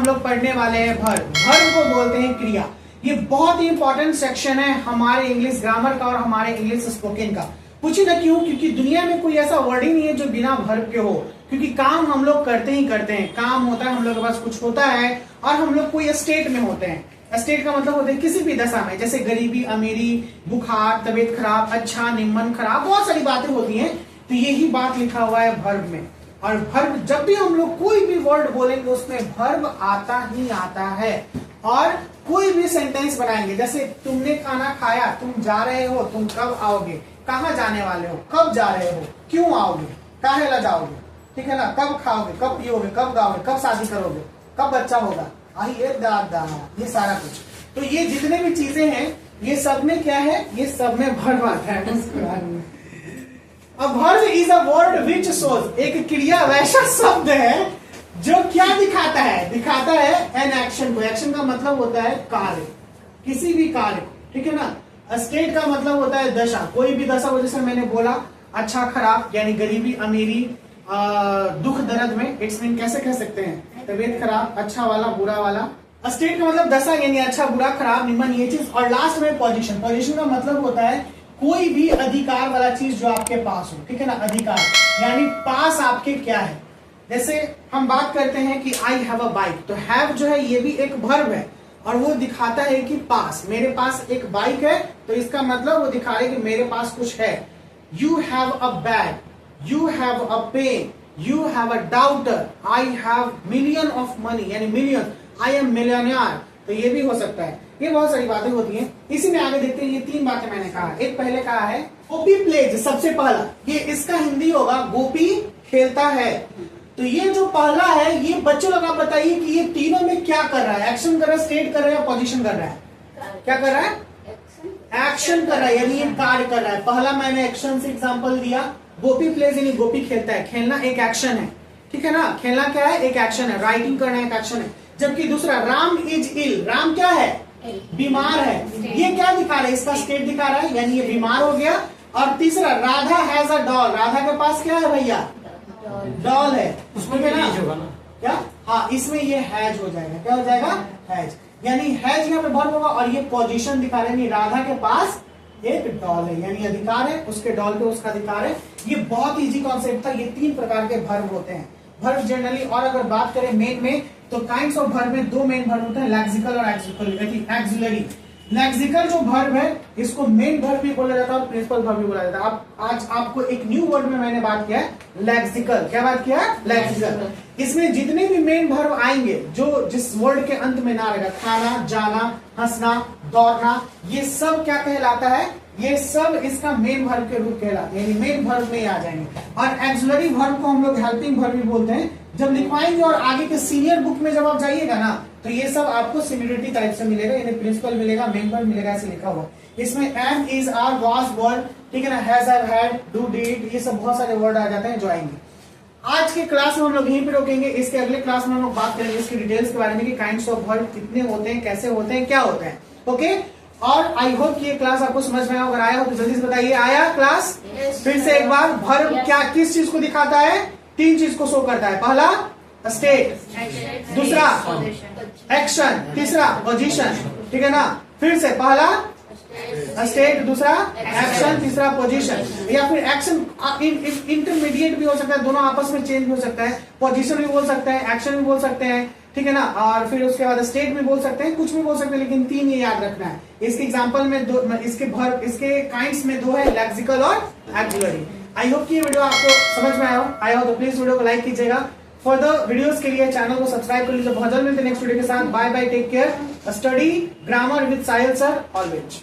लोग पढ़ने वाले हैं वर्ब। वर्ब को बोलते हैं क्रिया। ये बहुत ही इंपॉर्टेंट सेक्शन है हमारे इंग्लिश ग्रामर का और हमारे इंग्लिश स्पोकन का। पूछिए ना क्यों? क्योंकि दुनिया में कोई ऐसा वर्ड ही नहीं है जो बिना वर्ब के हो, क्योंकि काम हम लोग करते ही करते हैं। काम होता है, हम लोग के पास कुछ होता है और हम लोग कोई स्टेट में होते हैं। स्टेट का मतलब होता है किसी भी दशा में, जैसे गरीबी, अमीरी, बुखार, तबीयत खराब, अच्छा, निम्न, खराब, बहुत सारी बातें होती हैं। तो यही बात लिखा हुआ है वर्ब में। और वर्ब जब भी हम लोग कोई भी वर्ड बोलेंगे उसमें वर्ब आता ही आता है। और कोई भी सेंटेंस बनाएंगे, जैसे तुमने खाना खाया, तुम जा रहे हो, तुम कब आओगे, कहाँ जाने वाले हो, कब जा रहे हो, क्यों आओगे, काहे ला जाओगे, ठीक है ना, कब खाओगे, कब पियोगे, कब गाओगे, कब शादी करोगे, कब बच्चा होगा, ये दादा, ये सारा कुछ। तो ये जितने भी चीजें हैं ये सब में क्या है, ये सब में वर्ब आता है। अब verb is a word which shows, एक क्रिया वैसा शब्द है जो क्या दिखाता है, दिखाता है एन एक्शन को। एक्शन का मतलब होता है कार्य, किसी भी कार्य, ठीक है ना। स्टेट का मतलब होता है दशा, कोई भी दशा को, जैसे मैंने बोला अच्छा खराब यानी गरीबी, अमीरी, दुख दर्द में इट्स मीन कैसे कह सकते हैं, तबीयत खराब, अच्छा वाला, बुरा वाला। स्टेट का मतलब दशा यानी अच्छा, बुरा, खराब, निम्न, ये चीज। और लास्ट में पोजीशन। पोजीशन का मतलब होता है कोई भी अधिकार वाला चीज जो आपके पास हो, ठीक है ना। अधिकार यानी पास आपके क्या है। जैसे हम बात करते हैं कि आई हैव अ बाइक, तो हैव जो है ये भी एक वर्ब है और वो दिखाता है कि पास, मेरे पास एक बाइक है, तो इसका मतलब वो दिखा रहे कि मेरे पास कुछ है। You have a bag, you have a pen, you have a daughter, I have million of money यानी मिलियन, आई एम मिलियनियर, तो ये भी हो सकता है। ये बहुत सारी बातें होती हैं। इसी में आगे देखते हैं, ये 3 बातें मैंने कहा। एक पहले कहा है गोपी प्लेज, सबसे पहला, ये इसका हिंदी होगा गोपी खेलता है। तो ये जो पहला है, ये बच्चों लोग आप बताइए कि ये तीनों में क्या कर रहा है, एक्शन कर रहा है, स्टेट कर रहा है या पोजीशन कर रहा है, क्या कर रहा है, एक्शन कर रहा है, यानी ये कार्य कर रहा है। पहला मैंने एक्शन से एग्जांपल दिया, गोपी प्लेज यानी गोपी खेलता है, खेलना एक एक्शन है, ठीक है ना। खेलना क्या है, एक एक्शन है, राइटिंग करना एक एक्शन है। जबकि दूसरा राम इज इल, राम क्या है, बीमार है, ये क्या दिखा रहा है, इसका स्टेट दिखा रहा है, यानी ये बीमार हो गया। और तीसरा Radha has a doll, Radha के पास क्या है भैया, डॉल है, उसमें ना क्या, हाँ इसमें ये हैज हो जाएगा, क्या हो जाएगा, हैज, यानी हैज यहाँ पे वर्ब होगा। और ये पोजीशन दिखा रहे हैं, राधा के पास एक डॉल है, यानी अधिकार है, उसके डॉल पे उसका अधिकार है। ये बहुत इजी कॉन्सेप्ट था। ये 3 प्रकार के वर्ब होते हैं, वर्ब जनरली। और अगर बात करें मेन में, तो काइंड्स ऑफ वर्ब में 2 मेन वर्ब होते हैं, लेक्सिकल और एक्सिलरी। लेक्सिकल जो वर्ब है इसको मेन वर्ब भी बोला जाता है और प्रिंसिपल वर्ब भी बोला जाता है। आज आपको एक न्यू वर्ड में मैंने बात किया है लेक्सिकल। क्या बात किया है, लेक्सिकल। इसमें जितने भी मेन वर्ब आएंगे जो जिस वर्ड के अंत में ना रहेगा, खाना, जाना, हंसना, दौड़ना, ये सब क्या कहलाता है, ये सब इसका मेन वर्ब के रूप कहलाते हैं, यानी मेन वर्ब में आ जाएंगे। और एक्सिलरी वर्ब को हम लोग हेल्पिंग वर्ब भी बोलते हैं। जब लिखवाएंगे और आगे के सीनियर बुक में जब आप जाइएगा ना, तो ये सब आपको सिमिलरिटी टाइप से मिलेगा, यानी प्रिंसिपल मिलेगा, मेन वर्ब मिलेगा, ऐसे लिखा हुआ। इसमें एम, इज, आर, वाज, वर, ठीक है ना, has, have, had, do, did, ये सब बहुत सारे वर्ड आ जाते हैं जो आएंगे। आज के क्लास में हम लोग यहीं पे रोकेंगे। इसके अगले क्लास में हम लोग बात करेंगे इसकी डिटेल्स के बारे में कि काइंड्स ऑफ वर्ब कितने होते हैं, कैसे होते हैं, क्या होते हैं। ओके, और आई होप कि ये क्लास आपको समझ में आया। अगर आया हो तो जल्दी से बताइए, आया क्लास? फिर से एक बार, वर्ब क्या किस चीज को दिखाता है, 3 चीज को शो करता है। पहला स्टेट, दूसरा एक्शन, तीसरा पोजीशन, ठीक है ना। फिर से पहला स्टेट, दूसरा एक्शन, तीसरा पोजीशन। या फिर एक्शन इंटरमीडिएट भी हो सकता है, दोनों आपस में चेंज भी हो सकता है। पोजीशन भी बोल सकते हैं, एक्शन भी बोल सकते हैं, ठीक है ना। और फिर उसके बाद स्टेट भी बोल सकते हैं, कुछ भी बोल सकते हैं, लेकिन 3 ये याद रखना है। इसके एग्जांपल में 2, इसके काइंड्स में 2 है, लेक्सिकल और एक्सिलरी। आई होप कि ये वीडियो आपको समझ में आया हो तो प्लीज वीडियो को लाइक कीजिएगा। फॉर द वीडियोस के लिए चैनल को सब्सक्राइब कर लीजिए। बहुत जल्द मिलते हैं नेक्स्ट वीडियो के साथ। Bye bye, take care, study grammar with Sahil sir always.